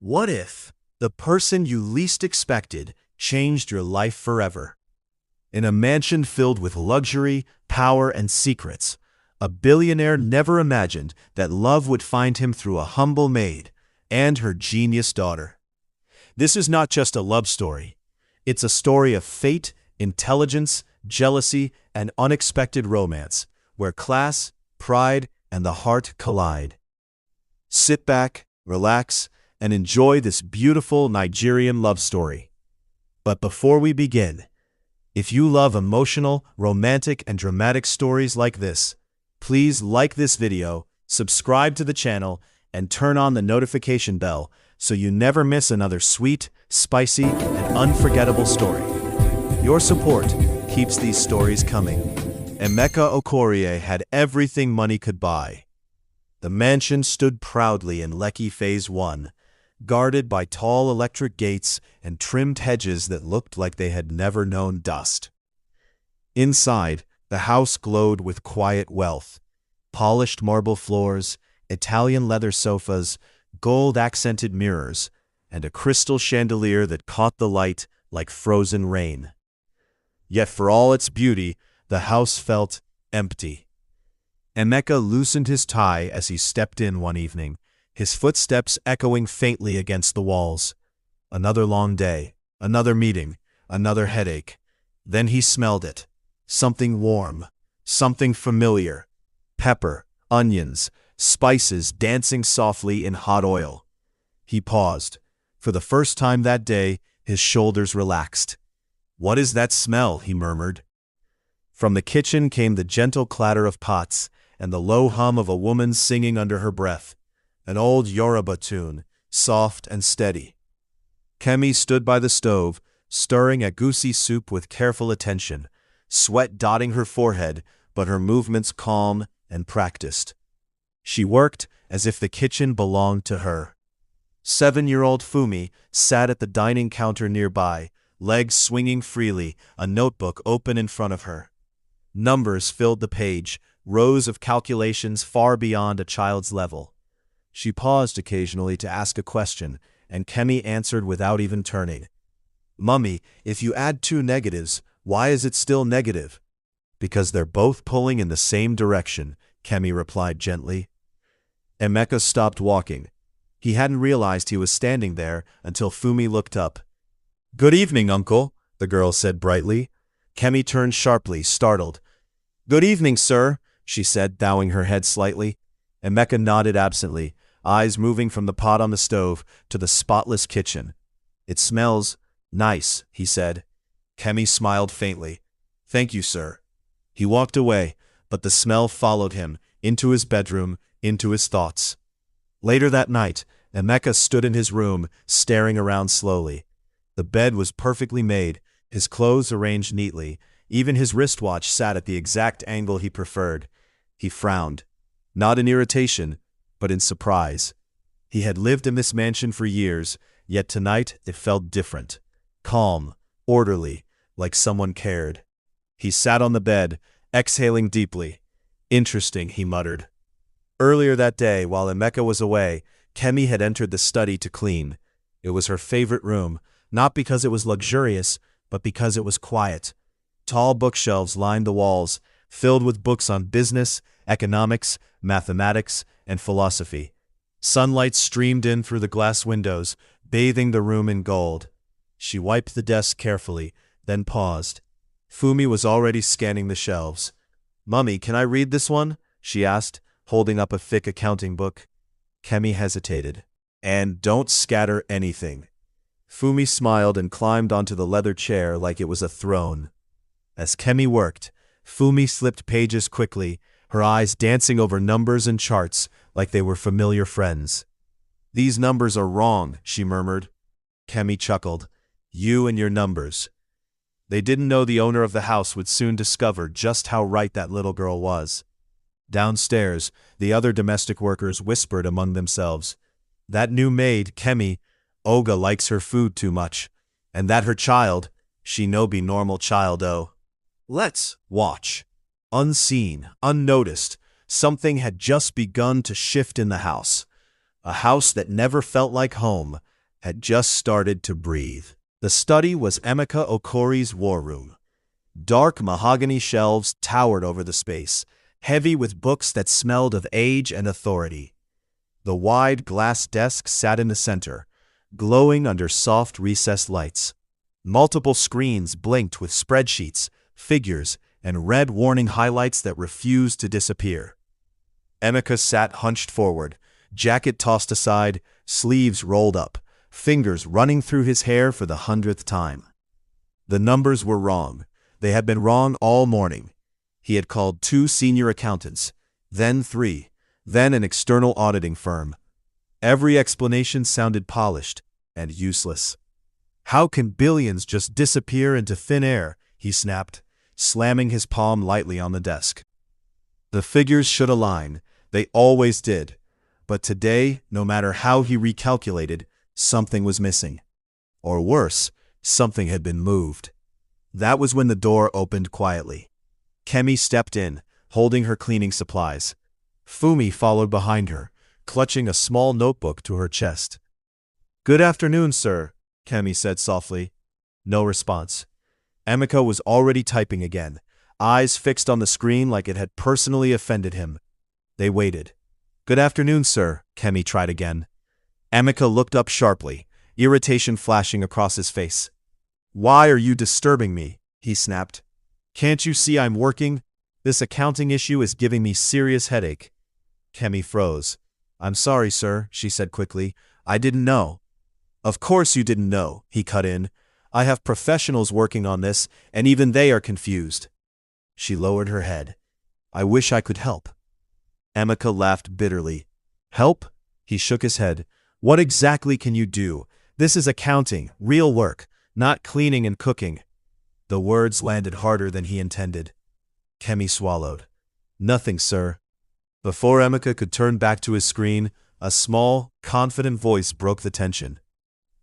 What if the person you least expected changed your life forever? In a mansion filled with luxury, power, and secrets, a billionaire never imagined that love would find him through a humble maid and her genius daughter. This is not just a love story. It's a story of fate, intelligence, jealousy, and unexpected romance, where class, pride, and the heart collide. Sit back, relax, and enjoy this beautiful Nigerian love story. But before we begin, if you love emotional, romantic, and dramatic stories like this, please like this video, subscribe to the channel, and turn on the notification bell so you never miss another sweet, spicy, and unforgettable story. Your support keeps these stories coming. Emeka Okorie had everything money could buy. The mansion stood proudly in Lekki Phase 1, guarded by tall electric gates and trimmed hedges that looked like they had never known dust. Inside, the house glowed with quiet wealth. Polished marble floors, Italian leather sofas, gold-accented mirrors, and a crystal chandelier that caught the light like frozen rain. Yet for all its beauty, the house felt empty. Emeka loosened his tie as he stepped in one evening, his footsteps echoing faintly against the walls. Another long day, another meeting, another headache. Then he smelled it. Something warm, something familiar. Pepper, onions, spices dancing softly in hot oil. He paused. For the first time that day, his shoulders relaxed. "What is that smell?" he murmured. From the kitchen came the gentle clatter of pots and the low hum of a woman singing under her breath. An old Yoruba tune, soft and steady. Kemi stood by the stove, stirring egusi soup with careful attention, sweat dotting her forehead, but her movements calm and practiced. She worked as if the kitchen belonged to her. 7-year-old Fumi sat at the dining counter nearby, legs swinging freely, a notebook open in front of her. Numbers filled the page, rows of calculations far beyond a child's level. She paused occasionally to ask a question, and Kemi answered without even turning. "Mummy, if you add two negatives, why is it still negative?" "Because they're both pulling in the same direction," Kemi replied gently. Emeka stopped walking. He hadn't realized he was standing there until Fumi looked up. "Good evening, Uncle," the girl said brightly. Kemi turned sharply, startled. "Good evening, sir," she said, bowing her head slightly. Emeka nodded absently, eyes moving from the pot on the stove to the spotless kitchen. "It smells nice," he said. Kemi smiled faintly. "Thank you, sir." He walked away, but the smell followed him, into his bedroom, into his thoughts. Later that night, Emeka stood in his room, staring around slowly. The bed was perfectly made, his clothes arranged neatly, even his wristwatch sat at the exact angle he preferred. He frowned, not in irritation, but in surprise. He had lived in this mansion for years, yet tonight it felt different. Calm, orderly, like someone cared. He sat on the bed, exhaling deeply. "Interesting," he muttered. Earlier that day, while Emeka was away, Kemi had entered the study to clean. It was her favorite room, not because it was luxurious, but because it was quiet. Tall bookshelves lined the walls, filled with books on business, economics, mathematics, and philosophy. Sunlight streamed in through the glass windows, bathing the room in gold. She wiped the desk carefully, then paused. Fumi was already scanning the shelves. "Mummy, can I read this one?" she asked, holding up a thick accounting book. Kemi hesitated. "And don't scatter anything." Fumi smiled and climbed onto the leather chair like it was a throne. As Kemi worked, Fumi slipped pages quickly, her eyes dancing over numbers and charts like they were familiar friends. "These numbers are wrong," she murmured. Kemi chuckled. "You and your numbers." They didn't know the owner of the house would soon discover just how right that little girl was. Downstairs, the other domestic workers whispered among themselves. "That new maid, Kemi, Oga likes her food too much. And that her child, she no be normal child oh." Let's watch. Unseen, unnoticed, something had just begun to shift in the house. A house that never felt like home, had just started to breathe. The study was Emeka Okori's war room. Dark mahogany shelves towered over the space, heavy with books that smelled of age and authority. The wide glass desk sat in the center, glowing under soft recessed lights. Multiple screens blinked with spreadsheets, figures, and red warning highlights that refused to disappear. Emeka sat hunched forward, jacket tossed aside, sleeves rolled up, fingers running through his hair for the 100th time. The numbers were wrong. They had been wrong all morning. He had called 2 senior accountants, then 3, then an external auditing firm. Every explanation sounded polished and useless. "How can billions just disappear into thin air?" he snapped, slamming his palm lightly on the desk. The figures should align. They always did. But today, no matter how he recalculated, something was missing. Or worse, something had been moved. That was when the door opened quietly. Kemi stepped in, holding her cleaning supplies. Fumi followed behind her, clutching a small notebook to her chest. "Good afternoon, sir," Kemi said softly. No response. Emeka was already typing again, eyes fixed on the screen like it had personally offended him. They waited. "Good afternoon, sir," Kemi tried again. Emeka looked up sharply, irritation flashing across his face. "Why are you disturbing me?" he snapped. "Can't you see I'm working? This accounting issue is giving me serious headache." Kemi froze. "I'm sorry, sir," she said quickly. "I didn't know." "Of course you didn't know," he cut in. "I have professionals working on this, and even they are confused." She lowered her head. "I wish I could help." Emeka laughed bitterly. "Help?" He shook his head. "What exactly can you do? This is accounting, real work, not cleaning and cooking." The words landed harder than he intended. Kemi swallowed. "Nothing, sir." Before Emeka could turn back to his screen, a small, confident voice broke the tension.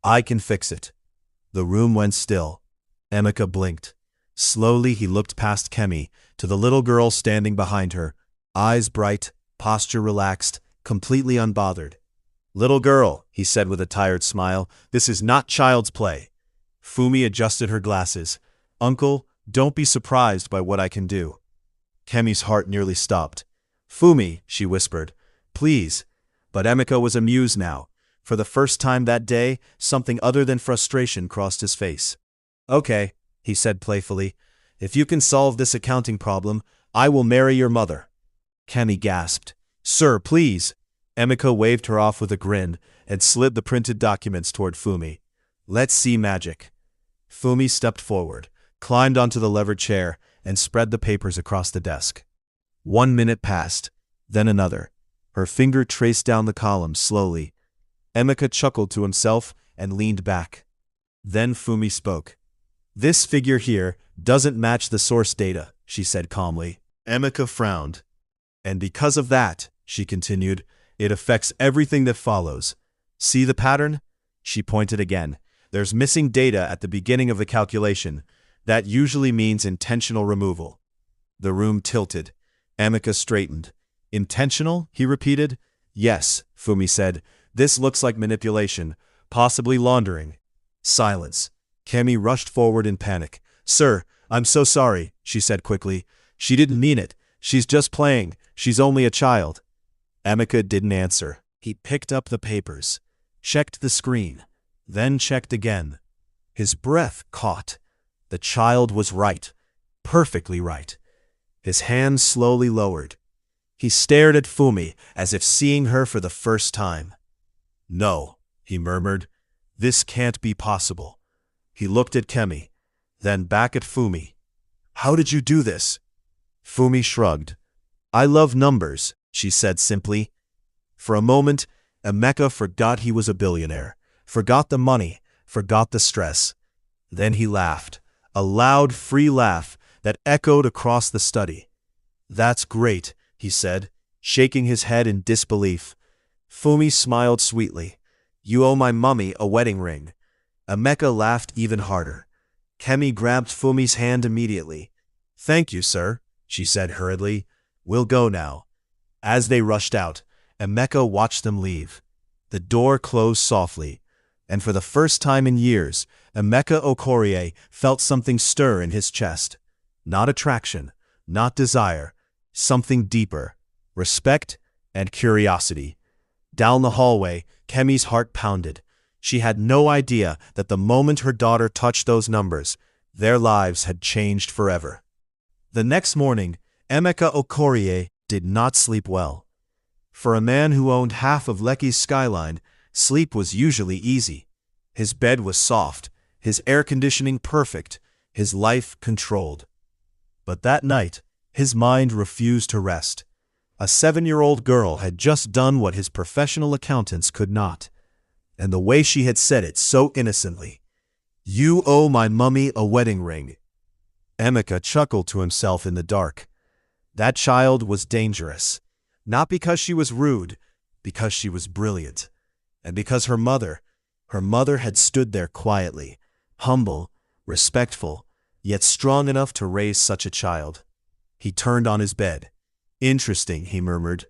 "I can fix it." The room went still. Emeka blinked. Slowly he looked past Kemi to the little girl standing behind her, eyes bright, posture relaxed, completely unbothered. "Little girl," he said with a tired smile, "this is not child's play." Fumi adjusted her glasses. "Uncle, don't be surprised by what I can do." Kemi's heart nearly stopped. "Fumi," she whispered, "please." But Emeka was amused now. For the first time that day, something other than frustration crossed his face. "Okay," he said playfully. "If you can solve this accounting problem, I will marry your mother." Kemi gasped. "Sir, please." Emeka waved her off with a grin and slid the printed documents toward Fumi. "Let's see magic." Fumi stepped forward, climbed onto the levered chair, and spread the papers across the desk. 1 minute passed, then another. Her finger traced down the columns slowly. Emeka chuckled to himself and leaned back. Then Fumi spoke. "This figure here doesn't match the source data," she said calmly. Emeka frowned. "And because of that," she continued, "it affects everything that follows. See the pattern?" She pointed again. "There's missing data at the beginning of the calculation. That usually means intentional removal." The room tilted. Emeka straightened. "Intentional?" he repeated. "Yes," Fumi said. "This looks like manipulation, possibly laundering." Silence. Kemi rushed forward in panic. "Sir, I'm so sorry," she said quickly. "She didn't mean it. She's just playing. She's only a child." Emeka didn't answer. He picked up the papers, checked the screen, then checked again. His breath caught. The child was right. Perfectly right. His hand slowly lowered. He stared at Fumi as if seeing her for the first time. "No," he murmured. "This can't be possible." He looked at Kemi, then back at Fumi. "How did you do this?" Fumi shrugged. "I love numbers," she said simply. For a moment, Emeka forgot he was a billionaire, forgot the money, forgot the stress. Then he laughed, a loud, free laugh that echoed across the study. "That's great," he said, shaking his head in disbelief. Fumi smiled sweetly. "You owe my mummy a wedding ring." Emeka laughed even harder. Kemi grabbed Fumi's hand immediately. "Thank you, sir," she said hurriedly. "We'll go now." As they rushed out, Emeka watched them leave. The door closed softly. And for the first time in years, Emeka Okorie felt something stir in his chest. Not attraction, not desire, something deeper, respect and curiosity. Down the hallway, Kemi's heart pounded. She had no idea that the moment her daughter touched those numbers, their lives had changed forever. The next morning, Emeka Okorie did not sleep well. For a man who owned half of Lekki's skyline, sleep was usually easy. His bed was soft, his air conditioning perfect, his life controlled. But that night, his mind refused to rest. A 7-year-old girl had just done what his professional accountants could not. And the way she had said it so innocently. "You owe my mummy a wedding ring." Emeka chuckled to himself in the dark. That child was dangerous. Not because she was rude, because she was brilliant. And because her mother had stood there quietly, humble, respectful, yet strong enough to raise such a child. He turned on his bed. "Interesting," he murmured.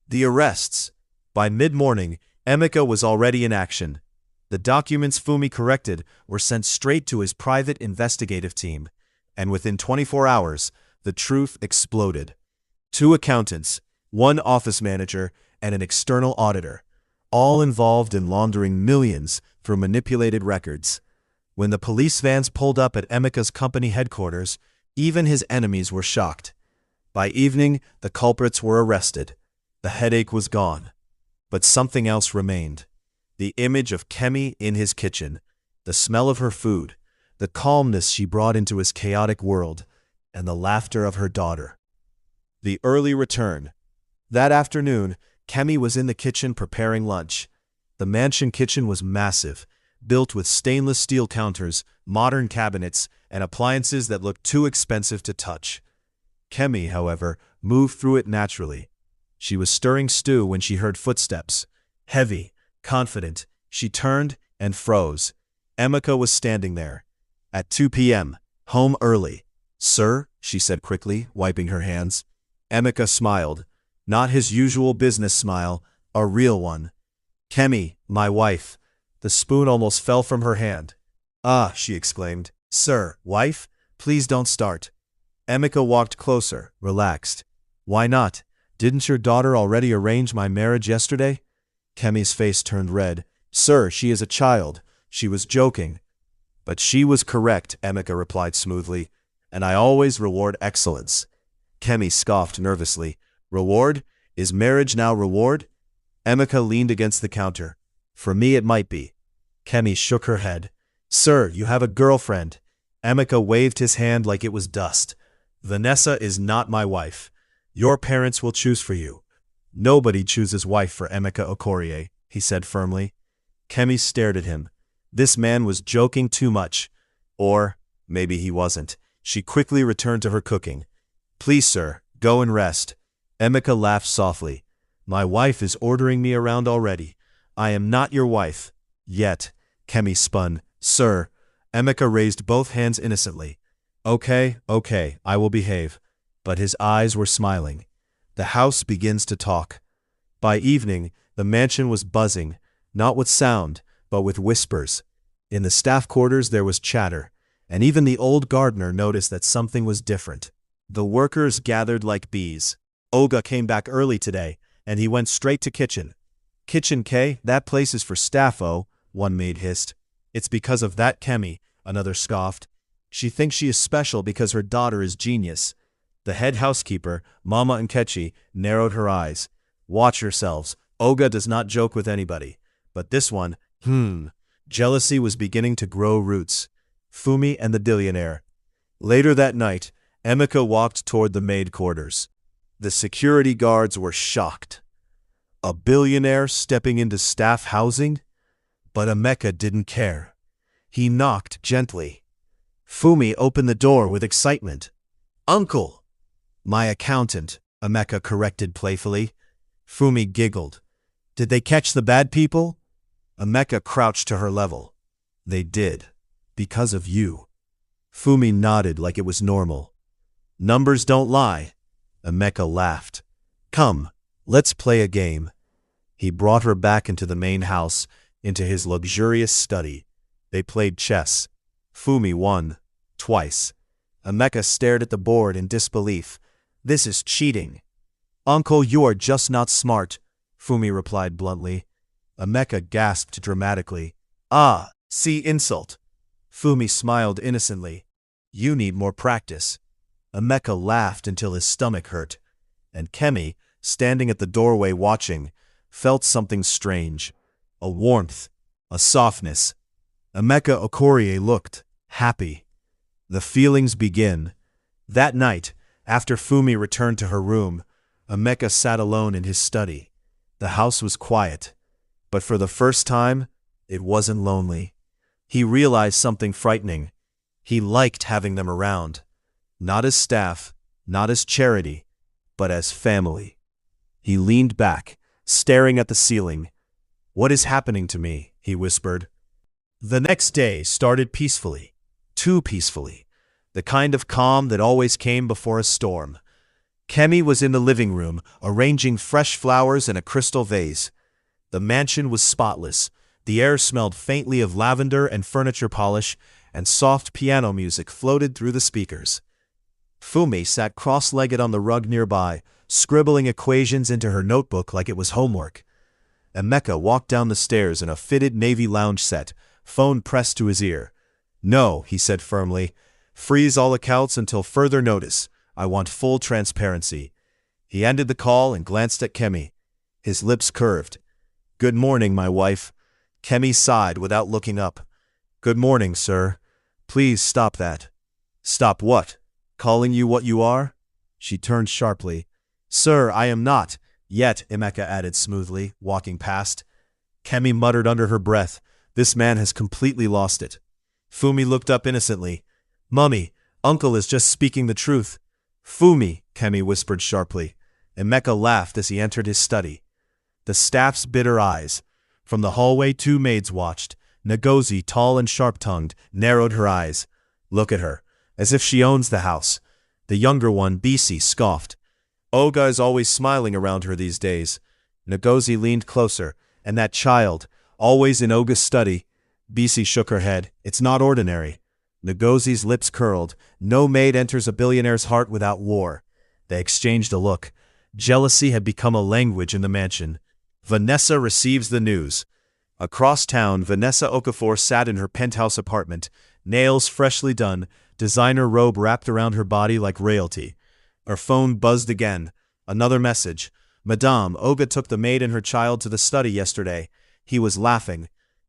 The arrests. By mid-morning, Emeka was already in action. The documents Fumi corrected were sent straight to his private investigative team, and within 24 hours, the truth exploded. 2 accountants, 1 office manager, and an external auditor, all involved in laundering millions through manipulated records. When the police vans pulled up at Emeka's company headquarters, even his enemies were shocked. By evening, the culprits were arrested. The headache was gone. But something else remained. The image of Kemi in his kitchen, the smell of her food, the calmness she brought into his chaotic world, and the laughter of her daughter. The early return. That afternoon, Kemi was in the kitchen preparing lunch. The mansion kitchen was massive, built with stainless steel counters, modern cabinets, and appliances that looked too expensive to touch. Kemi, however, moved through it naturally. She was stirring stew when she heard footsteps. Heavy, confident, she turned and froze. Emeka was standing there. At 2 p.m., home early. "Sir," she said quickly, wiping her hands. Emeka smiled. Not his usual business smile, a real one. "Kemi, my wife." The spoon almost fell from her hand. "Ah," she exclaimed. "Sir, wife? Please don't start." Emeka walked closer, relaxed. "Why not? Didn't your daughter already arrange my marriage yesterday?" Kemi's face turned red. "Sir, she is a child. She was joking." "But she was correct," Emeka replied smoothly. "And I always reward excellence." Kemi scoffed nervously. "Reward? Is marriage now reward?" Emeka leaned against the counter. "For me it might be." Kemi shook her head. "Sir, you have a girlfriend." Emeka waved his hand like it was dust. "Vanessa is not my wife. Your parents will choose for you." "Nobody chooses wife for Emeka Okorie," he said firmly. Kemi stared at him. This man was joking too much. Or maybe he wasn't. She quickly returned to her cooking. "Please, sir, go and rest." Emeka laughed softly. "My wife is ordering me around already. I am not your wife. Yet." Kemi spun. "Sir." Emeka raised both hands innocently. Okay, I will behave." But his eyes were smiling. The house begins to talk. By evening, the mansion was buzzing, not with sound, but with whispers. In the staff quarters there was chatter, and even the old gardener noticed that something was different. The workers gathered like bees. Olga came back early today, and he went straight to kitchen. "Kitchen K, that place is for staff, oh," one maid hissed. "It's because of that Kemi," another scoffed. "She thinks she is special because her daughter is genius." The head housekeeper, Mama Nkechi, narrowed her eyes. "Watch yourselves. Olga does not joke with anybody. But this one, Jealousy was beginning to grow roots. Fumi and the Billionaire. Later that night, Emeka walked toward the maid quarters. The security guards were shocked. A billionaire stepping into staff housing? But Emeka didn't care. He knocked gently. Fumi opened the door with excitement. "Uncle!" "My accountant," Emeka corrected playfully. Fumi giggled. "Did they catch the bad people?" Emeka crouched to her level. "They did. Because of you." Fumi nodded like it was normal. "Numbers don't lie." Emeka laughed. "Come, let's play a game." He brought her back into the main house, into his luxurious study. They played chess. Fumi won. Twice. Emeka stared at the board in disbelief. "This is cheating." "Uncle, you are just not smart," Fumi replied bluntly. Emeka gasped dramatically. "Ah, see insult." Fumi smiled innocently. "You need more practice." Emeka laughed until his stomach hurt. And Kemi, standing at the doorway watching, felt something strange. A warmth. A softness. Emeka Okorie looked happy. The feelings begin. That night, after Fumi returned to her room, Emeka sat alone in his study. The house was quiet. But for the first time, it wasn't lonely. He realized something frightening. He liked having them around. Not as staff, not as charity, but as family. He leaned back, staring at the ceiling. "What is happening to me?" he whispered. The next day started peacefully. Too peacefully. The kind of calm that always came before a storm. Kemi was in the living room, arranging fresh flowers in a crystal vase. The mansion was spotless. The air smelled faintly of lavender and furniture polish, and soft piano music floated through the speakers. Fumi sat cross-legged on the rug nearby, scribbling equations into her notebook like it was homework. Emeka walked down the stairs in a fitted navy lounge set, phone pressed to his ear. "No," he said firmly. "Freeze all accounts until further notice. I want full transparency." He ended the call and glanced at Kemi. His lips curved. "Good morning, my wife." Kemi sighed without looking up. "Good morning, sir. Please stop that." "Stop what? Calling you what you are?" She turned sharply. "Sir, I am not." "Yet," Emeka added smoothly, walking past. Kemi muttered under her breath, "This man has completely lost it." Fumi looked up innocently. "Mummy, Uncle is just speaking the truth." "Fumi," Kemi whispered sharply. Emeka laughed as he entered his study. The staff's bitter eyes. From the hallway 2 maids watched. Ngozi, tall and sharp-tongued, narrowed her eyes. "Look at her, as if she owns the house." The younger one, Bisi, scoffed. "Oga is always smiling around her these days." Ngozi leaned closer. "And that child, always in Oga's study." Bisi shook her head. "It's not ordinary." Ngozi's lips curled. "No maid enters a billionaire's heart without war." They exchanged a look. Jealousy had become a language in the mansion. Vanessa receives the news. Across town, Vanessa Okafor sat in her penthouse apartment, nails freshly done, designer robe wrapped around her body like royalty. Her phone buzzed again. Another message. "Madame, Oga took the maid and her child to the study yesterday. He was laughing."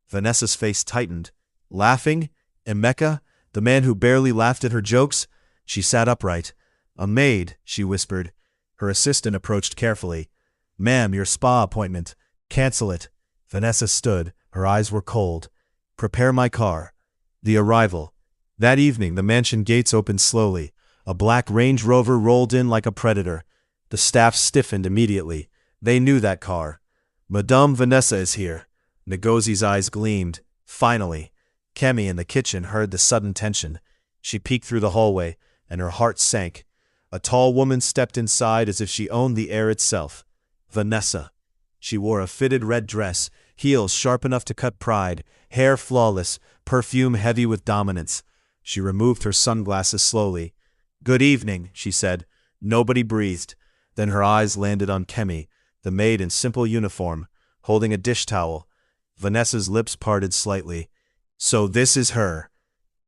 Vanessa's face tightened. "Laughing? Emeka? The man who barely laughed at her jokes?" She sat upright. "A maid," she whispered. Her assistant approached carefully. "Ma'am, your spa appointment. Cancel it." Vanessa stood. Her eyes were cold. "Prepare my car." The arrival. That evening, the mansion gates opened slowly. A black Range Rover rolled in like a predator. The staff stiffened immediately. They knew that car. "Madame Vanessa is here." Ngozi's eyes gleamed. Finally. Kemi in the kitchen heard the sudden tension. She peeked through the hallway, and her heart sank. A tall woman stepped inside as if she owned the air itself. Vanessa. She wore a fitted red dress, heels sharp enough to cut pride, hair flawless, perfume heavy with dominance. She removed her sunglasses slowly. "Good evening," she said. Nobody breathed. Then her eyes landed on Kemi, the maid in simple uniform, holding a dish towel. Vanessa's lips parted slightly. "So this is her."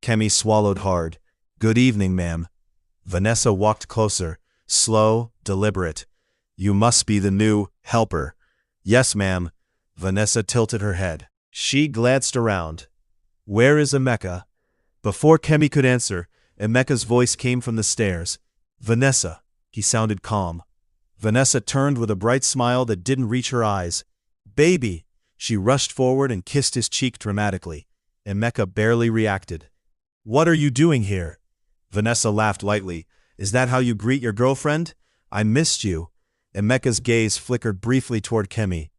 Kemi swallowed hard. "Good evening, ma'am." Vanessa walked closer, slow, deliberate. "You must be the new helper." "Yes, ma'am." Vanessa tilted her head. She glanced around. "Where is Emeka?" Before Kemi could answer, Emeka's voice came from the stairs. "Vanessa." He sounded calm. Vanessa turned with a bright smile that didn't reach her eyes. "Baby!" She rushed forward and kissed his cheek dramatically. Emeka barely reacted. "What are you doing here?" Vanessa laughed lightly. "Is that how you greet your girlfriend? I missed you." Emeka's gaze flickered briefly toward Kemi.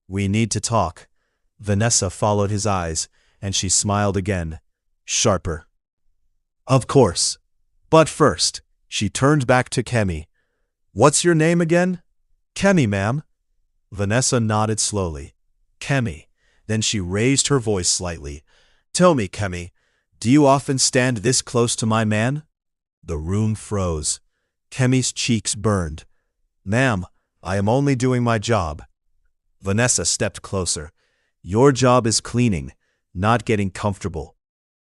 "We need to talk." Vanessa followed his eyes, and she smiled again. Sharper. "Of course. But first," she turned back to Kemi. "What's your name again?" "Kemi, ma'am." Vanessa nodded slowly. "Kemi." Then she raised her voice slightly. "Tell me, Kemi, do you often stand this close to my man?" The room froze. Kemi's cheeks burned. "Ma'am, I am only doing my job." Vanessa stepped closer. "Your job is cleaning, not getting comfortable."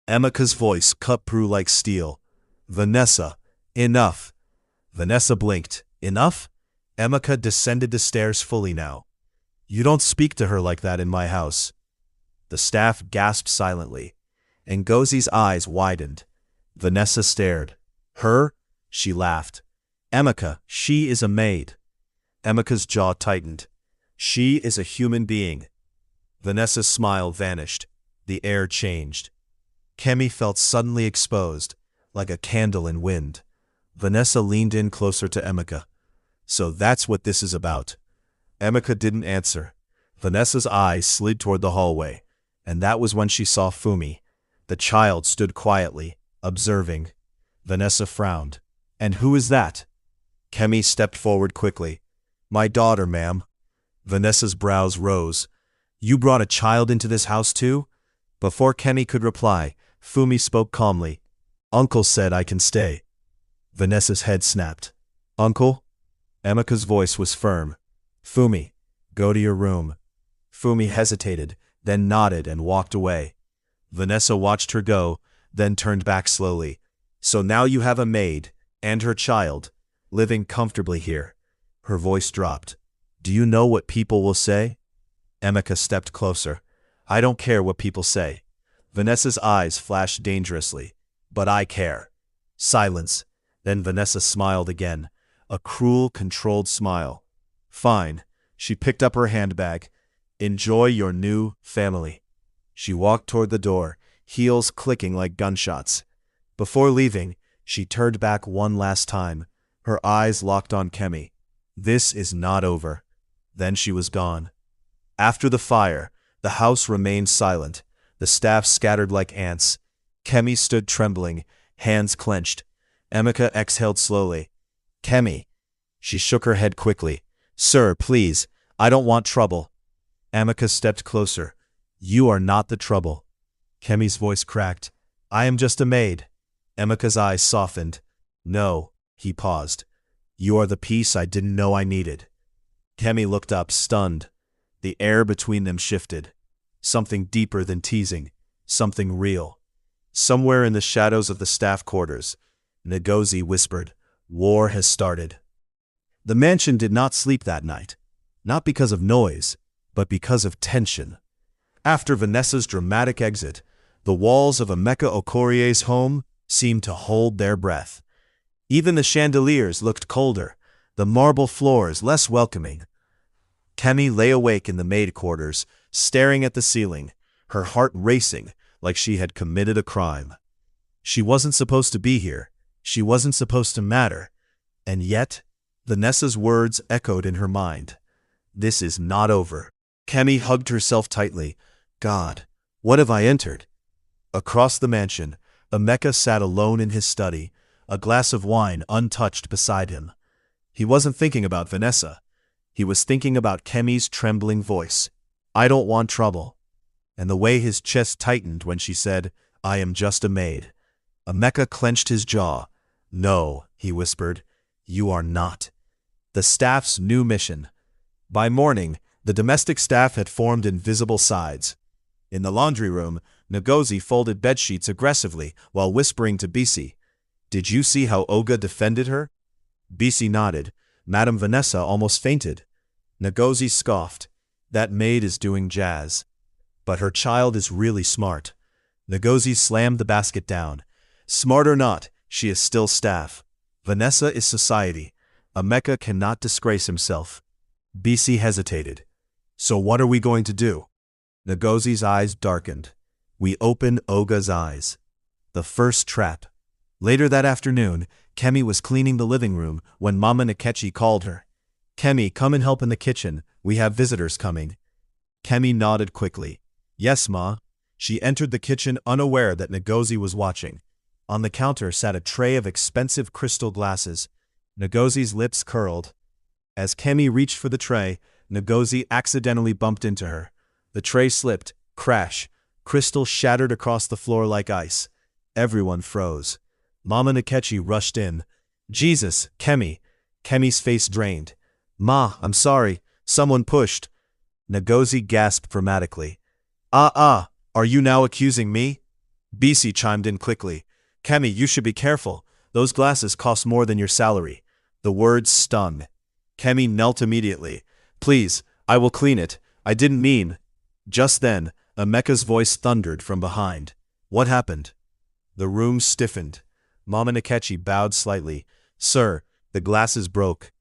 Emika's voice cut through like steel. "Vanessa, enough." Vanessa blinked. "Enough?" Emika descended the stairs fully now. "You don't speak to her like that in my house." The staff gasped silently. Ngozie's eyes widened. Vanessa stared. "Her?" She laughed. "Emika, she is a maid." Emika's jaw tightened. "She is a human being." Vanessa's smile vanished. The air changed. Kemi felt suddenly exposed, like a candle in wind. Vanessa leaned in closer to Emika. "So that's what this is about." Emika didn't answer. Vanessa's eyes slid toward the hallway, and that was when she saw Fumi. The child stood quietly, observing. Vanessa frowned. "And who is that?" Kemi stepped forward quickly. "My daughter, ma'am." Vanessa's brows rose. "You brought a child into this house too?" Before Kemi could reply, Fumi spoke calmly. "Uncle said I can stay." Vanessa's head snapped. "Uncle?" Emika's voice was firm. "Fumi, go to your room." Fumi hesitated, then nodded and walked away. Vanessa watched her go, then turned back slowly. "So now you have a maid, and her child, living comfortably here." Her voice dropped. "Do you know what people will say?" Emika stepped closer. "I don't care what people say." Vanessa's eyes flashed dangerously. "But I care." Silence. Then Vanessa smiled again. A cruel, controlled smile. "Fine." She picked up her handbag. "Enjoy your new family." She walked toward the door, heels clicking like gunshots. Before leaving, she turned back one last time. Her eyes locked on Kemi. "This is not over." Then she was gone. After the fire, the house remained silent. The staff scattered like ants. Kemi stood trembling, hands clenched. Emika exhaled slowly. "Kemi." She shook her head quickly. "Sir, please, I don't want trouble." Emika stepped closer. "You are not the trouble." Kemi's voice cracked. "I am just a maid." Emika's eyes softened. "No." He paused. "You are the peace I didn't know I needed." Kemi looked up, stunned. The air between them shifted. Something deeper than teasing. Something real. Somewhere in the shadows of the staff quarters, Ngozi whispered, "War has started." The mansion did not sleep that night. Not because of noise, but because of tension. After Vanessa's dramatic exit, the walls of Emeka Okorie's home seemed to hold their breath. Even the chandeliers looked colder, the marble floors less welcoming. Kemi lay awake in the maid quarters, staring at the ceiling, her heart racing like she had committed a crime. She wasn't supposed to be here. She wasn't supposed to matter. And yet, Vanessa's words echoed in her mind. This is not over. Kemi hugged herself tightly. God, what have I entered? Across the mansion, Emeka sat alone in his study, a glass of wine untouched beside him. He wasn't thinking about Vanessa. He was thinking about Kemi's trembling voice. "I don't want trouble." And the way his chest tightened when she said, "I am just a maid." Emeka clenched his jaw. "No," he whispered, "you are not." The staff's new mission. By morning, the domestic staff had formed invisible sides. In the laundry room, Ngozi folded bedsheets aggressively while whispering to Bisi. "Did you see how Oga defended her?" Bisi nodded. Madame Vanessa almost fainted. Ngozi scoffed. "That maid is doing jazz." "But her child is really smart." Ngozi slammed the basket down. "Smart or not, she is still staff. Vanessa is society. Emeka cannot disgrace himself." Bisi hesitated. "So what are we going to do?" Ngozi's eyes darkened. "We open Oga's eyes." The first trap. Later that afternoon, Kemi was cleaning the living room when Mama Nkechi called her. "Kemi, come and help in the kitchen. We have visitors coming." Kemi nodded quickly. "Yes, Ma." She entered the kitchen unaware that Ngozi was watching. On the counter sat a tray of expensive crystal glasses. Ngozi's lips curled. As Kemi reached for the tray, Ngozi accidentally bumped into her. The tray slipped. Crash. Crystal shattered across the floor like ice. Everyone froze. Mama Nkechi rushed in. Jesus, Kemi. Kemi's face drained. Ma, I'm sorry. Someone pushed. Ngozi gasped dramatically. Are you now accusing me? Bisi chimed in quickly. Kemi, you should be careful. Those glasses cost more than your salary. The words stung. Kemi knelt immediately. Please, I will clean it. I didn't mean. Just then, Emeka's voice thundered from behind. What happened? The room stiffened. Mama Nkechi bowed slightly. Sir, the glasses broke.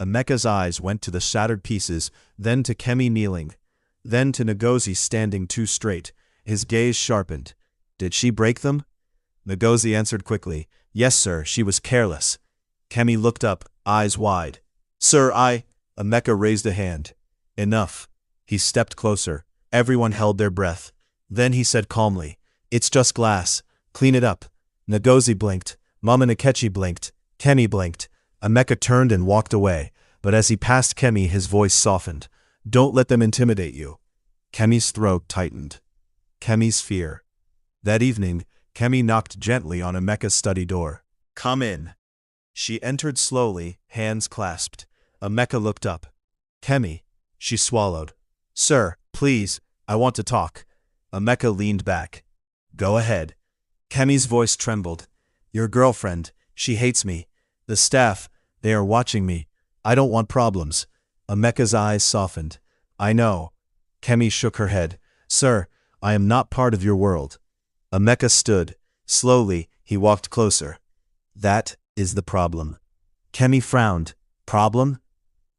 Emeka's eyes went to the shattered pieces, then to Kemi kneeling, then to Ngozi standing too straight. His gaze sharpened. Did she break them? Ngozi answered quickly. Yes, sir, she was careless. Kemi looked up, eyes wide. Sir, Emeka raised a hand. Enough. He stepped closer. Everyone held their breath. Then he said calmly, It's just glass. Clean it up. Ngozi blinked. Mama Nkechi blinked. Kemi blinked. Emeka turned and walked away, but as he passed Kemi, his voice softened. Don't let them intimidate you. Kemi's throat tightened. Kemi's fear. That evening, Kemi knocked gently on Emeka's study door. Come in. She entered slowly, hands clasped. Emeka looked up. Kemi. She swallowed. Sir, please, I want to talk. Emeka leaned back. Go ahead. Kemi's voice trembled. Your girlfriend, she hates me. The staff, they are watching me. I don't want problems. Emeka's eyes softened. I know. Kemi shook her head. Sir, I am not part of your world. Emeka stood. Slowly, he walked closer. That is the problem. Kemi frowned. Problem?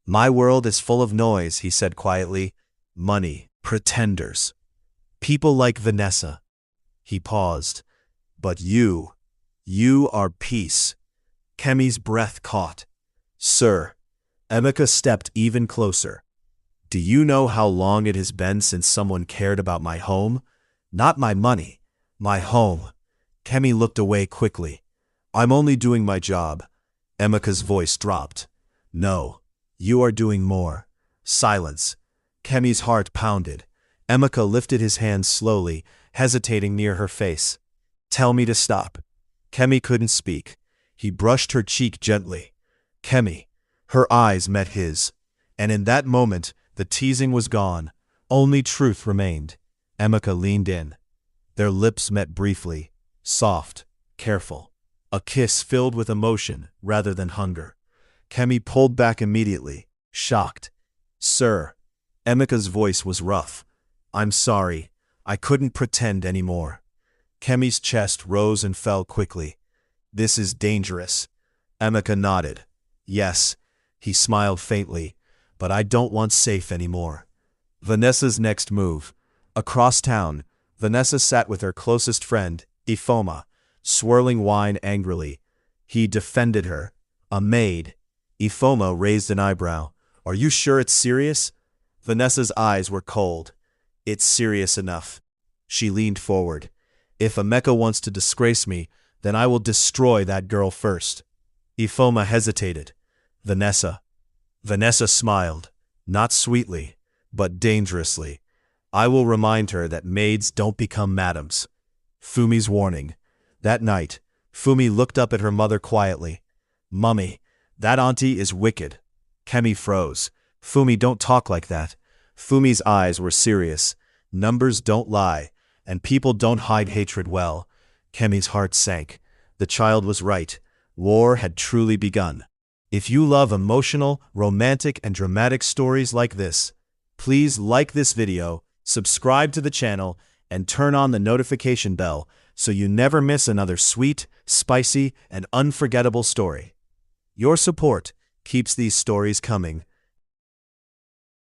My world is full of noise, he said quietly. Money. Pretenders. People like Vanessa. He paused. But you are peace. Kemi's breath caught. Sir. Emeka stepped even closer. Do you know how long it has been since someone cared about my home? Not my money. My home. Kemi looked away quickly. I'm only doing my job. Emeka's voice dropped. No. You are doing more. Silence. Kemi's heart pounded. Emeka lifted his hands slowly, hesitating near her face. Tell me to stop. Kemi couldn't speak. He brushed her cheek gently. Kemi. Her eyes met his. And in that moment, the teasing was gone. Only truth remained. Emeka leaned in. Their lips met briefly. Soft. Careful. A kiss filled with emotion rather than hunger. Kemi pulled back immediately, shocked. Sir. Emeka's voice was rough. I'm sorry. I couldn't pretend anymore. Kemi's chest rose and fell quickly. This is dangerous. Emeka nodded. Yes. He smiled faintly. But I don't want safe anymore. Vanessa's next move. Across town, Vanessa sat with her closest friend, Ifoma, swirling wine angrily. He defended her. A maid. Ifoma raised an eyebrow. Are you sure it's serious? Vanessa's eyes were cold. It's serious enough. She leaned forward. If Emeka wants to disgrace me, then I will destroy that girl first. Ifoma hesitated. Vanessa. Vanessa smiled. Not sweetly, but dangerously. I will remind her that maids don't become madams. Fumi's warning. That night, Fumi looked up at her mother quietly. Mummy, that auntie is wicked. Kemi froze. Fumi, don't talk like that. Fumi's eyes were serious. Numbers don't lie, and people don't hide hatred well. Kemi's heart sank. The child was right. War had truly begun. If you love emotional, romantic, and dramatic stories like this, please like this video, subscribe to the channel, and turn on the notification bell so you never miss another sweet, spicy, and unforgettable story. Your support keeps these stories coming.